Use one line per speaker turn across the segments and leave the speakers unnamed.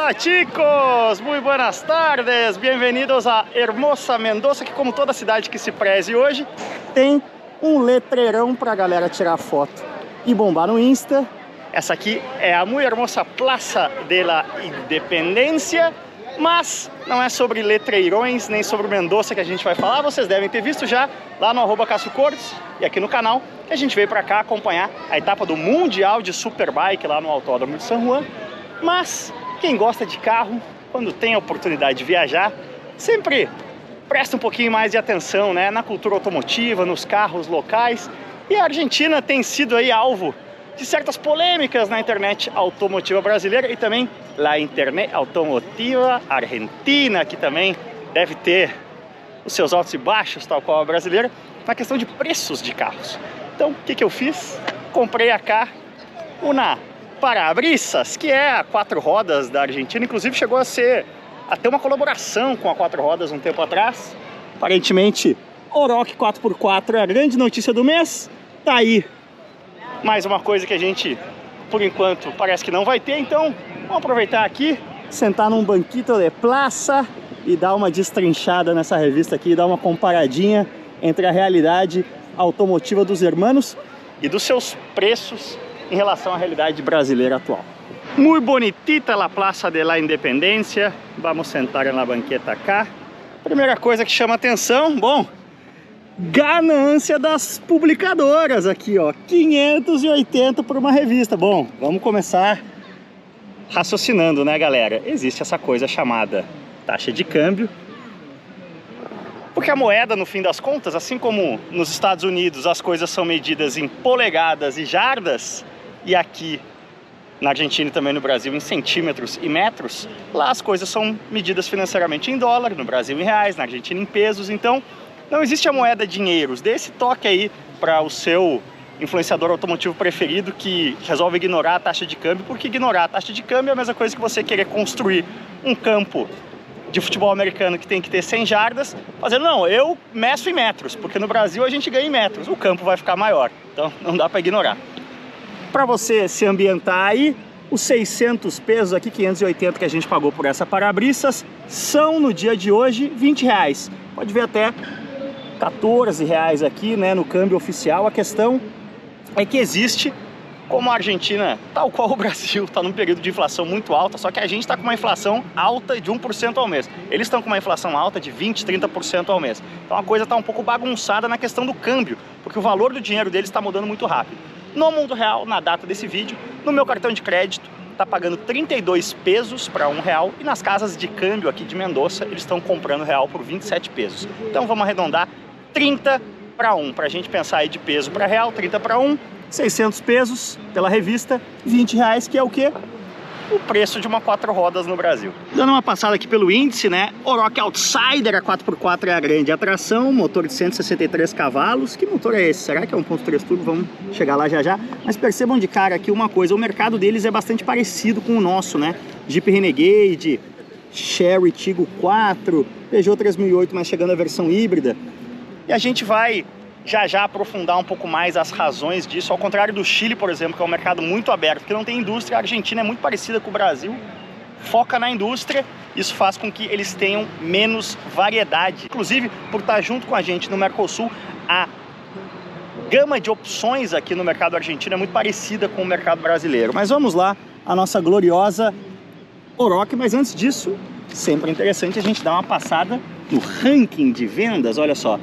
Hola chicos, muy buenas tardes, bem-vindos a hermosa Mendoza, que como toda cidade que se preze hoje, tem um letreirão pra galera tirar foto e bombar no Insta. Essa aqui é a muito hermosa Plaza de la Independencia, mas não é sobre letreirões nem sobre Mendoza que a gente vai falar. Vocês devem ter visto já lá no @CassioCortes e aqui no canal que a gente veio pra cá acompanhar a etapa do Mundial de Superbike lá no Autódromo de San Juan. Mas quem gosta de carro, quando tem a oportunidade de viajar, sempre presta um pouquinho mais de atenção, né, na cultura automotiva, nos carros locais. E a Argentina tem sido aí alvo de certas polêmicas na internet automotiva brasileira e também na internet automotiva argentina, que também deve ter os seus altos e baixos, tal qual a brasileira, na questão de preços de carros. Então, o que eu fiz? Comprei a uma para-brisas, que é a 4 rodas da Argentina. Inclusive chegou a ter uma colaboração com a 4 rodas um tempo atrás. Aparentemente, Oroch 4x4 é a grande notícia do mês. Tá aí mais uma coisa que a gente, por enquanto, parece que não vai ter. Então, vamos aproveitar aqui, sentar num banquito de praça e dar uma destrinchada nessa revista aqui, dar uma comparadinha entre a realidade automotiva dos hermanos e dos seus preços em relação à realidade brasileira atual. Muito bonitita a Plaza de la Independencia. Vamos sentar na banqueta cá. Primeira coisa que chama atenção, bom, ganância das publicadoras aqui, ó, 580 por uma revista. Bom, vamos começar raciocinando, né, galera? Existe essa coisa chamada taxa de câmbio, porque a moeda, no fim das contas, assim como nos Estados Unidos as coisas são medidas em polegadas e jardas, e aqui na Argentina e também no Brasil em centímetros e metros, lá as coisas são medidas financeiramente em dólar, no Brasil em reais, na Argentina em pesos. Então não existe a moeda dinheiros. Dê esse toque aí para o seu influenciador automotivo preferido que resolve ignorar a taxa de câmbio, porque ignorar a taxa de câmbio é a mesma coisa que você querer construir um campo de futebol americano que tem que ter 100 jardas, fazendo, não, eu meço em metros, porque no Brasil a gente ganha em metros, o campo vai ficar maior, então não dá para ignorar. Para você se ambientar aí, os 600 pesos aqui, 580 que a gente pagou por essa para-brisas, são no dia de hoje R$20. Pode ver até R$14 aqui, né, no câmbio oficial. A questão é que existe, como a Argentina, tal qual o Brasil, está num período de inflação muito alta, só que a gente está com uma inflação alta de 1% ao mês. Eles estão com uma inflação alta de 20%, 30% ao mês. Então a coisa está um pouco bagunçada na questão do câmbio, porque o valor do dinheiro deles está mudando muito rápido. No mundo real, na data desse vídeo, no meu cartão de crédito, está pagando 32 pesos para R$1, e nas casas de câmbio aqui de Mendoza, eles estão comprando real por 27 pesos. Então vamos arredondar 30 para 1, para a gente pensar aí de peso para real, 30 para 1, 600 pesos pela revista, R$20, que é o quê? O preço de uma 4 rodas no Brasil. Dando uma passada aqui pelo índice, né? Oroch Outsider, a 4x4 é a grande atração, motor de 163 cavalos. Que motor é esse? Será que é 1.3 turbo? Vamos chegar lá já já. Mas percebam de cara aqui uma coisa, o mercado deles é bastante parecido com o nosso, né? Jeep Renegade, Chery Tiggo 4, Peugeot 3008, mas chegando a versão híbrida. E a gente vai já aprofundar um pouco mais as razões disso. Ao contrário do Chile, por exemplo, que é um mercado muito aberto, que não tem indústria, a Argentina é muito parecida com o Brasil, foca na indústria, isso faz com que eles tenham menos variedade. Inclusive, por estar junto com a gente no Mercosul, a gama de opções aqui no mercado argentino é muito parecida com o mercado brasileiro. Mas vamos lá, a nossa gloriosa Oroch. Mas antes disso, sempre é interessante a gente dar uma passada no ranking de vendas. Olha só,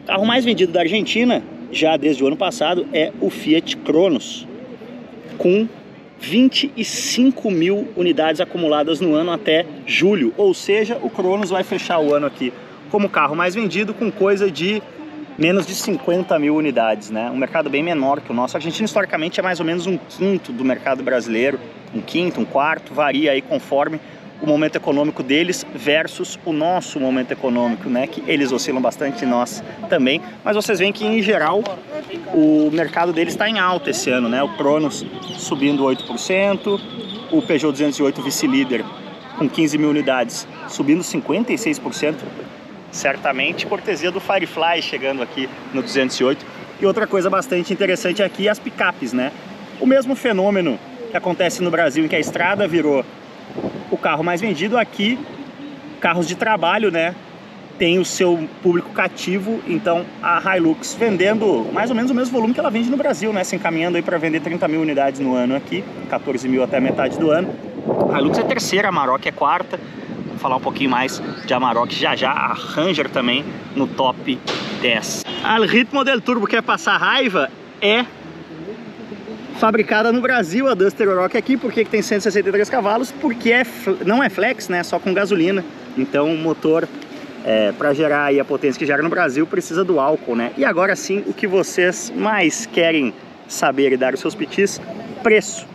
o carro mais vendido da Argentina, já desde o ano passado, é o Fiat Cronos, com 25 mil unidades acumuladas no ano até julho. Ou seja, o Cronos vai fechar o ano aqui como carro mais vendido, com coisa de menos de 50 mil unidades, né? Um mercado bem menor que o nosso. A Argentina, historicamente, é mais ou menos um quinto do mercado brasileiro, um quinto, um quarto, varia aí conforme o momento econômico deles versus o nosso momento econômico, né? Que eles oscilam bastante e nós também. Mas vocês veem que, em geral, o mercado deles está em alta esse ano, né? O Cronos subindo 8%, o Peugeot 208 vice-líder com 15 mil unidades subindo 56%, certamente cortesia do Firefly chegando aqui no 208. E outra coisa bastante interessante aqui é as picapes, né? O mesmo fenômeno que acontece no Brasil, em que a estrada virou o carro mais vendido. Aqui, carros de trabalho, né, tem o seu público cativo. Então a Hilux vendendo mais ou menos o mesmo volume que ela vende no Brasil, né, se encaminhando aí para vender 30 mil unidades no ano aqui, 14 mil até a metade do ano. A Hilux é terceira, a Amarok é quarta. Vou falar um pouquinho mais de Amarok já já. A Ranger também no top 10. A Ritmo del Turbo, quer passar raiva, é fabricada no Brasil, a Duster Oroch aqui. Por que tem 163 cavalos? Porque não é flex, né? Só com gasolina. Então o motor, para gerar aí a potência que gera no Brasil, precisa do álcool, né? E agora sim, o que vocês mais querem saber e dar os seus pitis: preço.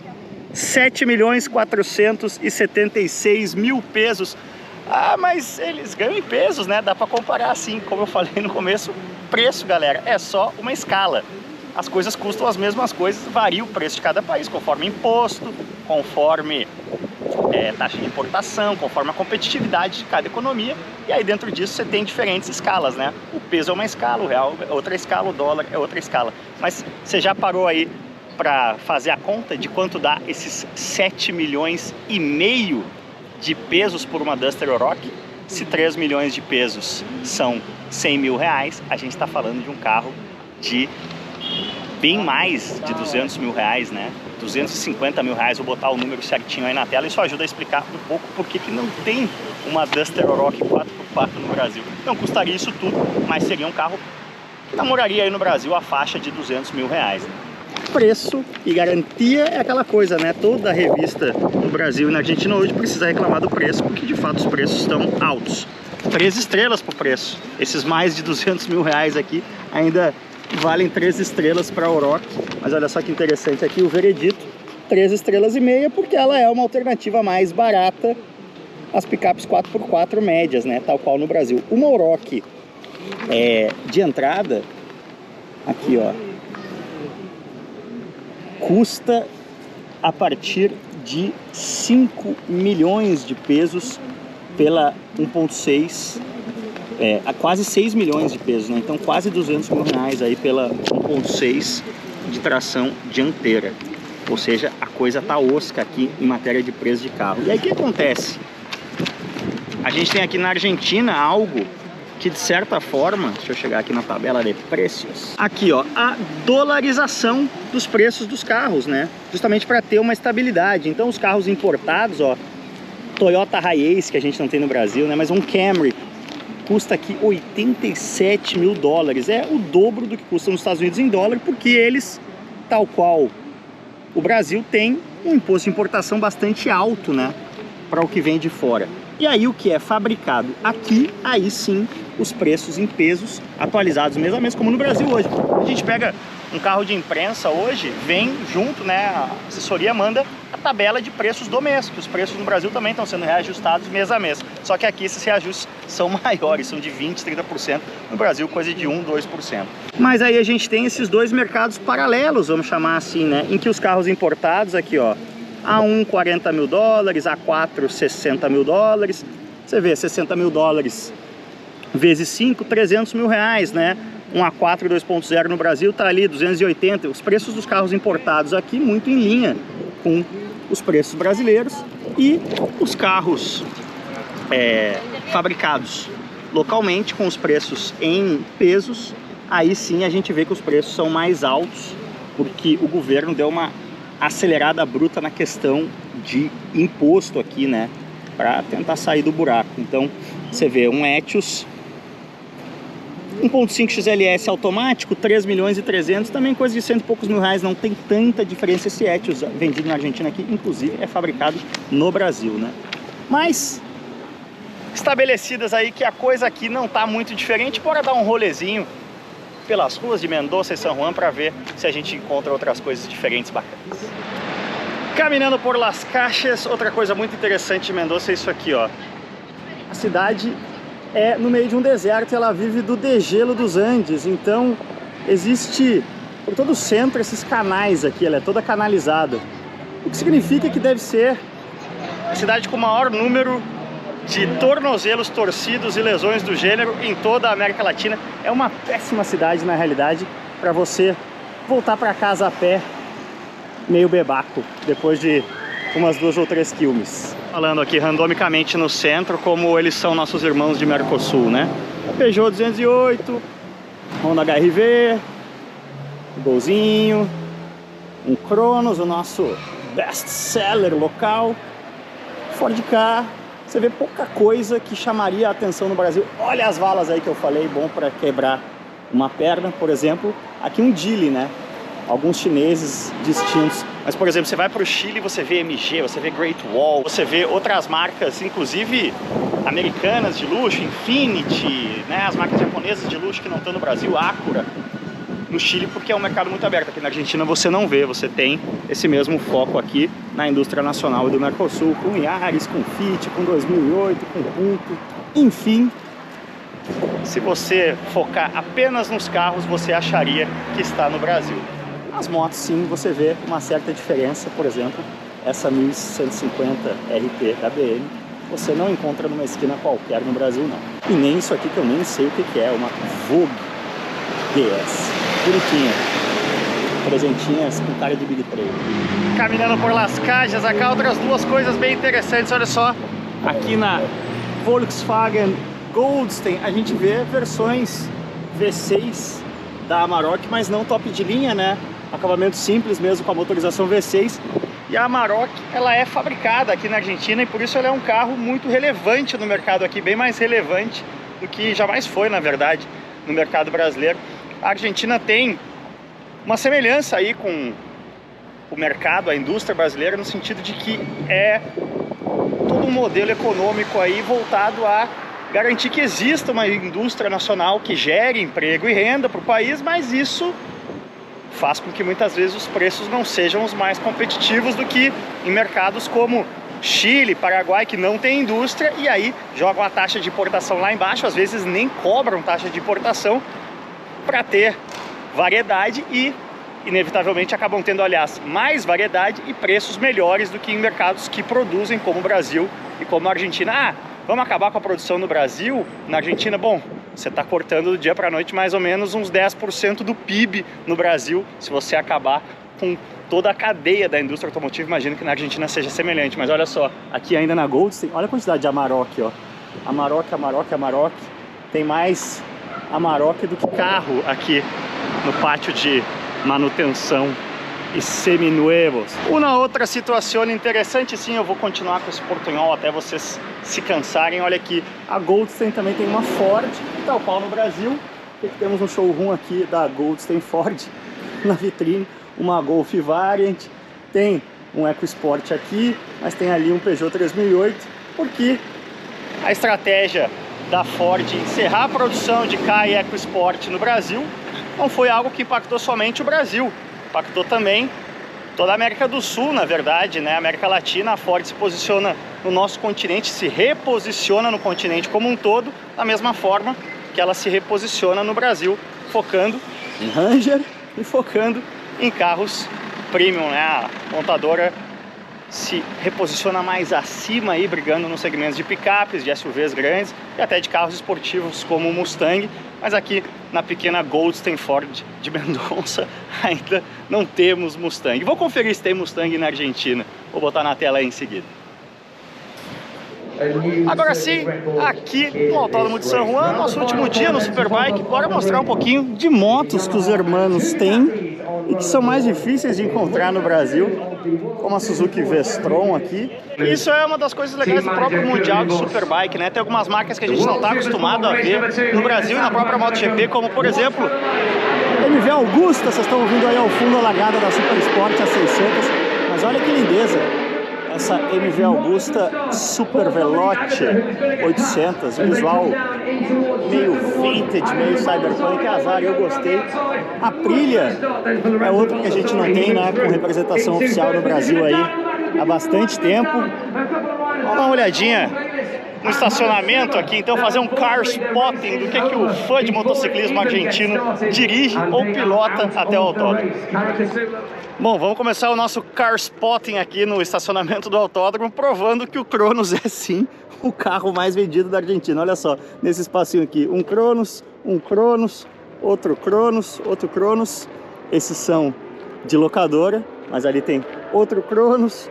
7.476.000 pesos. Ah, mas eles ganham em pesos, né? Dá para comparar assim, como eu falei no começo. Preço, galera, é só uma escala. As coisas custam as mesmas coisas, varia o preço de cada país, conforme imposto, conforme taxa de importação, conforme a competitividade de cada economia. E aí dentro disso você tem diferentes escalas, né? O peso é uma escala, o real é outra escala, o dólar é outra escala. Mas você já parou aí para fazer a conta de quanto dá esses 7,5 milhões de pesos por uma Duster Oroch? Se 3 milhões de pesos são 100 mil reais, a gente está falando de um carro de bem mais de 200 mil reais, né? 250 mil reais. Vou botar o número certinho aí na tela. Isso ajuda a explicar um pouco por que não tem uma Duster Oroch 4x4 no Brasil. Não custaria isso tudo, mas seria um carro que namoraria aí no Brasil a faixa de 200 mil reais. Preço e garantia é aquela coisa, né? Toda revista no Brasil e na Argentina hoje precisa reclamar do preço, porque de fato os preços estão altos. 3 estrelas pro preço. Esses mais de 200 mil reais aqui ainda valem 3 estrelas para a Oroch. Mas olha só que interessante aqui o veredito: 3 estrelas e meia, porque ela é uma alternativa mais barata às picapes 4x4 médias, né? Tal qual no Brasil. Uma Oroch de entrada, aqui ó, custa a partir de 5 milhões de pesos pela 1.6, a quase 6 milhões de pesos, né? Então quase 200 mil reais aí pela 1.6 de tração dianteira. Ou seja, a coisa tá osca aqui em matéria de preço de carro. E aí o que acontece? A gente tem aqui na Argentina algo que de certa forma, deixa eu chegar aqui na tabela de preços, aqui ó, a dolarização dos preços dos carros, né? Justamente para ter uma estabilidade. Então os carros importados, ó, Toyota Hiace, que a gente não tem no Brasil, né? Mas um Camry custa aqui 87 mil dólares. É o dobro do que custa nos Estados Unidos em dólar, porque eles, tal qual o Brasil, tem um imposto de importação bastante alto, né? Para o que vem de fora. E aí o que é fabricado aqui, aí sim os preços em pesos atualizados mês a mês, como no Brasil hoje. A gente pega um carro de imprensa hoje, vem junto, né, a assessoria manda a tabela de preços do mês, que os preços no Brasil também estão sendo reajustados mês a mês. Só que aqui esses reajustes são maiores, são de 20%, 30%, no Brasil coisa de 1%, 2%. Mas aí a gente tem esses dois mercados paralelos, vamos chamar assim, né, em que os carros importados aqui, ó, A1 40 mil dólares, A4 60 mil dólares, você vê 60 mil dólares vezes 5, 300 mil reais, né? Um A4 2.0 no Brasil tá ali 280. Os preços dos carros importados aqui muito em linha com os preços brasileiros, e os carros fabricados localmente com os preços em pesos, aí sim a gente vê que os preços são mais altos, porque o governo deu uma acelerada bruta na questão de imposto aqui, né, para tentar sair do buraco. Então você vê um Etios 1.5 XLS automático, 3 milhões e 300, também coisa de 100 e poucos mil reais, não tem tanta diferença. Esse Etios vendido na Argentina aqui, inclusive, é fabricado no Brasil, né? Mas estabelecidas aí que a coisa aqui não tá muito diferente, bora dar um rolezinho pelas ruas de Mendoza e San Juan para ver se a gente encontra outras coisas diferentes bacanas. Caminhando por Las Caixas, outra coisa muito interessante de Mendoza é isso aqui, ó. A cidade é no meio de um deserto e ela vive do degelo dos Andes, então existe por todo o centro esses canais aqui, ela é toda canalizada, o que significa que deve ser a cidade com o maior número de tornozelos torcidos e lesões do gênero em toda a América Latina. É uma péssima cidade na realidade para você voltar para casa a pé meio bebaco, depois de umas 2 ou 3 quilmes. Falando aqui randomicamente no centro, como eles são nossos irmãos de Mercosul, né? Peugeot 208, Honda HR-V, Golzinho, um Cronos, o nosso best seller local, Ford Ka. Você vê pouca coisa que chamaria a atenção no Brasil. Olha as valas aí que eu falei, bom para quebrar uma perna, por exemplo. Aqui um Geely, né? Alguns chineses distintos. Mas, por exemplo, você vai para o Chile, você vê MG, você vê Great Wall, você vê outras marcas, inclusive americanas de luxo, Infiniti, né? As marcas japonesas de luxo que não estão no Brasil, Acura. No Chile, porque é um mercado muito aberto. Aqui na Argentina você não vê, você tem esse mesmo foco aqui na indústria nacional e do Mercosul, com Yaris, com Fit, com 2008, com Punto, enfim. Se você focar apenas nos carros, você acharia que está no Brasil. Nas motos, sim, você vê uma certa diferença. Por exemplo, essa 1150 RT da BM, você não encontra numa esquina qualquer no Brasil, não. E nem isso aqui que eu nem sei o que é, uma Vogue DS. Bonitinha, presentinhas com cara de Big Trail. Caminhando por Las Cajas, aqui outras 2 coisas bem interessantes. Olha só, aqui na Volkswagen Goldstein a gente vê versões V6 da Amarok, mas não top de linha, né? Acabamento simples mesmo, com a motorização V6. E a Amarok, ela é fabricada aqui na Argentina e por isso ela é um carro muito relevante no mercado aqui, bem mais relevante do que jamais foi, na verdade, no mercado brasileiro. A Argentina tem uma semelhança aí com o mercado, a indústria brasileira, no sentido de que é todo um modelo econômico aí voltado a garantir que exista uma indústria nacional que gere emprego e renda para o país, mas isso faz com que muitas vezes os preços não sejam os mais competitivos do que em mercados como Chile, Paraguai, que não tem indústria, e aí jogam a taxa de importação lá embaixo, às vezes nem cobram taxa de importação, para ter variedade e, inevitavelmente, acabam tendo, aliás, mais variedade e preços melhores do que em mercados que produzem, como o Brasil e como a Argentina. Ah, vamos acabar com a produção no Brasil? Na Argentina, bom, você está cortando do dia para a noite mais ou menos uns 10% do PIB no Brasil, se você acabar com toda a cadeia da indústria automotiva. Imagino que na Argentina seja semelhante, mas olha só, aqui ainda na Goldstein, olha a quantidade de Amarok, ó. Amarok, Amarok, Amarok, tem mais Amarok do que carro aqui no pátio de manutenção e seminuevos. Uma outra situação interessante, sim, eu vou continuar com esse portunhol até vocês se cansarem. Olha aqui, a Goldstein também tem uma Ford, que tá o pau no Brasil. Temos um showroom aqui da Goldstein Ford na vitrine, uma Golf Variant, tem um EcoSport aqui, mas tem ali um Peugeot 3008, porque a estratégia da Ford encerrar a produção de Ka e EcoSport no Brasil não foi algo que impactou somente o Brasil, impactou também toda a América do Sul, na verdade, né? América Latina. A Ford se posiciona no nosso continente, se reposiciona no continente como um todo, da mesma forma que ela se reposiciona no Brasil, focando em Ranger e focando em carros premium, né? A montadora se reposiciona mais acima aí, brigando nos segmentos de picapes, de SUVs grandes e até de carros esportivos como o Mustang. Mas aqui na pequena Goldstein Ford de Mendonça ainda não temos Mustang. Vou conferir se tem Mustang na Argentina, vou botar na tela aí em seguida. Agora sim, aqui no Autódromo de San Juan, nosso último dia no Superbike, bora mostrar um pouquinho de motos que os hermanos têm e que são mais difíceis de encontrar no Brasil, como a Suzuki V-Strom aqui. Isso é uma das coisas legais do próprio Mundial de Superbike, né? Tem algumas marcas que a gente não está acostumado a ver no Brasil e na própria MotoGP, como por exemplo MV Augusta. Vocês estão ouvindo aí ao fundo a largada da Super Sport a 600, mas olha que lindeza essa MV Augusta Super Veloce 800, visual meio vintage, meio cyberpunk, azar, eu gostei. A Aprilia é outra que a gente não tem, né, com representação oficial no Brasil aí há bastante tempo. Vamos dar uma olhadinha no estacionamento aqui, então fazer um car spotting do que o fã de motociclismo argentino dirige ou pilota até o autódromo. Bom, vamos começar o nosso car spotting aqui no estacionamento do autódromo, provando que o Cronos é sim o carro mais vendido da Argentina. Olha só, nesse espacinho aqui, um Cronos, outro Cronos, outro Cronos. Esses são de locadora Mas ali tem outro Cronos,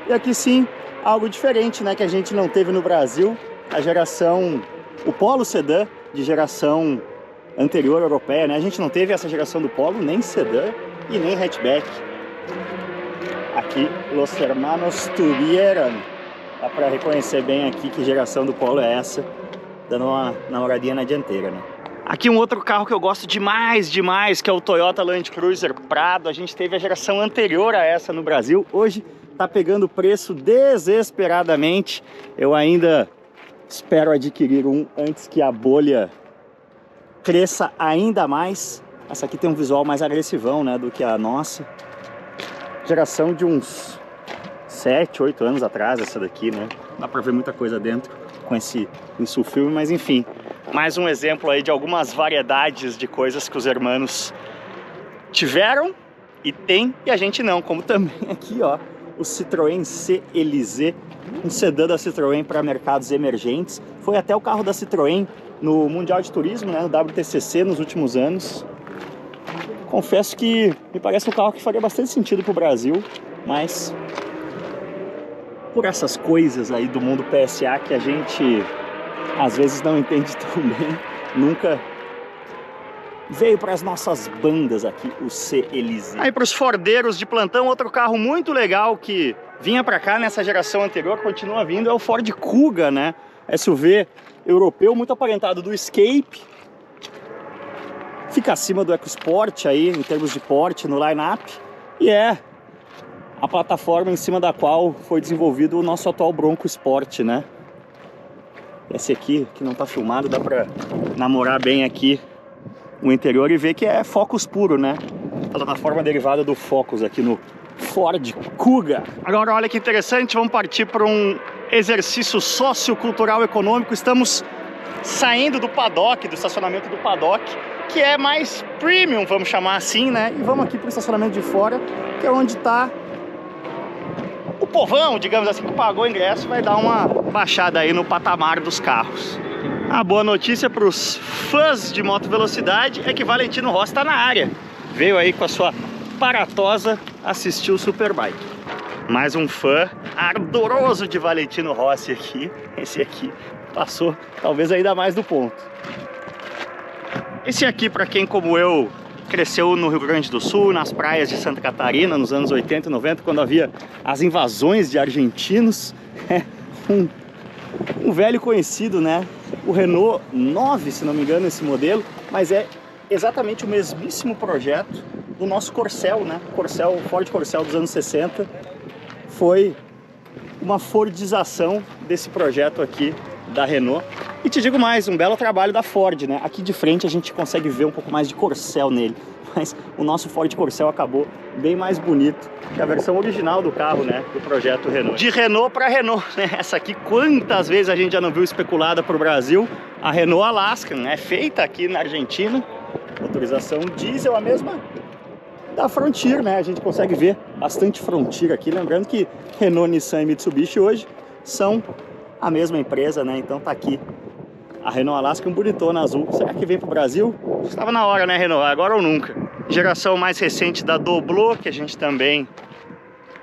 e aqui sim, algo diferente, né, que a gente não teve no Brasil, a geração, o Polo sedã de geração anterior europeia, né, a gente não teve essa geração do Polo, nem sedã e nem hatchback. Aqui, los hermanos tuvieron, dá para reconhecer bem aqui que geração do Polo é essa, dando uma namoradinha na dianteira, né. Aqui um outro carro que eu gosto demais, que é o Toyota Land Cruiser Prado. A gente teve a geração anterior a essa no Brasil. Hoje tá pegando preço desesperadamente. Eu ainda espero adquirir um antes que a bolha cresça ainda mais. Essa aqui tem um visual mais agressivão, né, do que a nossa. Geração de uns 7, 8 anos atrás essa daqui, né. Dá pra ver muita coisa dentro com esse filme, mas enfim. Mais um exemplo aí de algumas variedades de coisas que os hermanos tiveram e tem e a gente não, como também aqui, ó, o Citroën C-Elysée, um sedã da Citroën para mercados emergentes. Foi até o carro da Citroën no Mundial de Turismo, né, no WTCC nos últimos anos. Confesso que me parece um carro que faria bastante sentido para o Brasil, mas por essas coisas aí do mundo PSA que a gente às vezes não entende tão bem, nunca veio para as nossas bandas aqui o C-Elysée. Aí para os fordeiros de plantão, outro carro muito legal que vinha para cá nessa geração anterior, continua vindo, é o Ford Kuga, né? SUV europeu, muito aparentado do Escape. Fica acima do EcoSport aí, em termos de porte no line-up. E é a plataforma em cima da qual foi desenvolvido o nosso atual Bronco Sport, né? Esse aqui, que não tá filmado, dá pra namorar bem aqui o interior e ver que é Focus puro, né? A plataforma derivada do Focus aqui no Ford Kuga. Agora, olha que interessante, vamos partir para um exercício sociocultural econômico. Estamos saindo do paddock, do estacionamento do paddock, que é mais premium, vamos chamar assim, né? E vamos aqui para o estacionamento de fora, que é onde tá o povão, digamos assim, que pagou o ingresso, vai dar uma baixada aí no patamar dos carros. A boa notícia para os fãs de moto velocidade é que Valentino Rossi está na área. Veio aí com a sua Paratosa assistir o Superbike. Mais um fã ardoroso de Valentino Rossi aqui. Esse aqui passou talvez ainda mais do ponto. Esse aqui, para quem como eu cresceu no Rio Grande do Sul, nas praias de Santa Catarina, nos anos 80 e 90, quando havia as invasões de argentinos, é um velho conhecido, né? O Renault 9, se não me engano, esse modelo, mas é exatamente o mesmíssimo projeto do nosso Corcel, né? Corcel, Ford Corcel dos anos 60, foi uma fordização desse projeto aqui da Renault. E te digo mais, um belo trabalho da Ford, né? Aqui de frente a gente consegue ver um pouco mais de Corcel nele, mas o nosso Ford Corcel acabou bem mais bonito que a versão original do carro, né? Do projeto Renault. De Renault para Renault, né? Essa aqui, quantas vezes a gente já não viu especulada para o Brasil? A Renault Alaskan, né? Feita aqui na Argentina, motorização diesel, a mesma da Frontier, né? A gente consegue ver bastante Frontier aqui, lembrando que Renault, Nissan e Mitsubishi hoje são a mesma empresa, né? Então tá aqui a Renault Alaskan bonitona azul. Será que vem pro Brasil? Estava na hora, né, Renault? Agora ou nunca. Geração mais recente da Doblo, que a gente também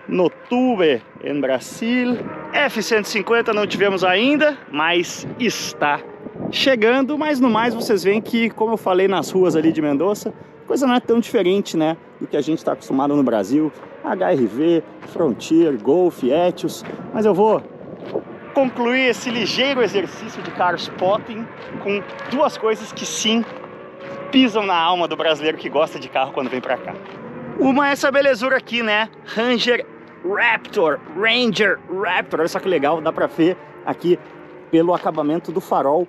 no tuve em Brasil. F-150 não tivemos ainda, mas está chegando. Mas no mais vocês veem que, como eu falei nas ruas ali de Mendoza, coisa não é tão diferente, né, do que a gente está acostumado no Brasil. HR-V, Frontier, Golf, Etios. Mas eu vou concluir esse ligeiro exercício de car spotting com duas coisas que sim pisam na alma do brasileiro que gosta de carro quando vem pra cá. Uma é essa belezura aqui, né? Ranger Raptor. Olha só que legal, dá pra ver aqui pelo acabamento do farol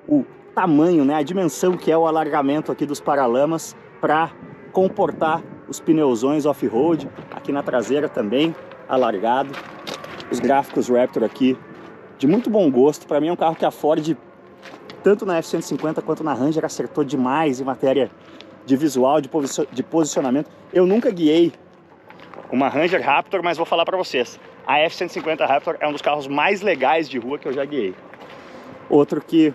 o tamanho, né? A dimensão que é o alargamento aqui dos paralamas para comportar os pneuzões off-road. Aqui na traseira também alargado. Os gráficos Raptor aqui de muito bom gosto. Para mim é um carro que a Ford, tanto na F-150 quanto na Ranger, acertou demais em matéria de visual, de posicionamento. Eu nunca guiei uma Ranger Raptor, mas vou falar para vocês, a F-150 Raptor é um dos carros mais legais de rua que eu já guiei. Outro que,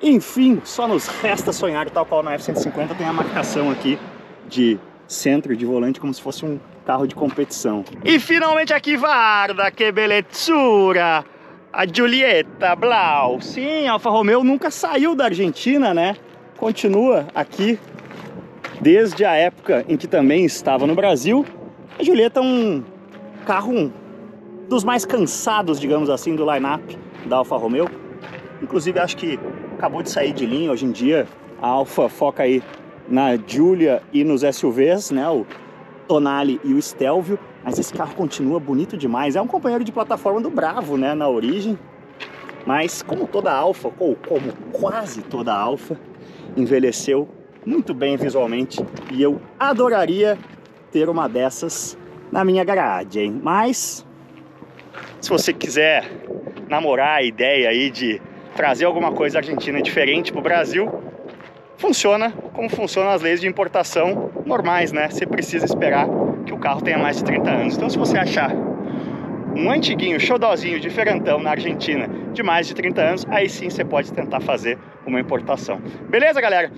enfim, só nos resta sonhar, tal qual na F-150 tem a marcação aqui de centro de volante como se fosse um carro de competição. E finalmente aqui, guarda que belezura! A Giulietta Blau. Sim, a Alfa Romeo nunca saiu da Argentina, né? Continua aqui desde a época em que também estava no Brasil. A Giulietta é um carro dos mais cansados, digamos assim, do line-up da Alfa Romeo. Inclusive acho que acabou de sair de linha. Hoje em dia a Alfa foca aí na Giulia e nos SUVs, né? O Tonale e o Stelvio. Mas esse carro continua bonito demais. É um companheiro de plataforma do Bravo, né? Na origem. Mas como toda Alfa, ou como quase toda Alfa, envelheceu muito bem visualmente. E eu adoraria ter uma dessas na minha garagem. Mas se você quiser namorar a ideia aí de trazer alguma coisa argentina diferente para o Brasil, funciona como funcionam as leis de importação normais, né? Você precisa esperar que o carro tenha mais de 30 anos. Então se você achar um antiguinho, xodózinho, diferentão na Argentina de mais de 30 anos, aí sim você pode tentar fazer uma importação. Beleza, galera?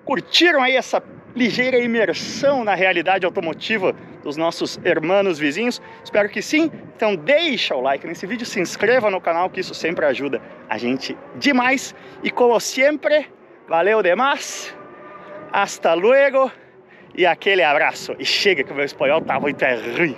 Curtiram aí essa ligeira imersão na realidade automotiva dos nossos hermanos vizinhos? Espero que sim. Então deixa o like nesse vídeo, se inscreva no canal, que isso sempre ajuda a gente demais. E como sempre, valeu demais, hasta luego e aquele abraço. E chega que o meu espanhol tá muito ruim.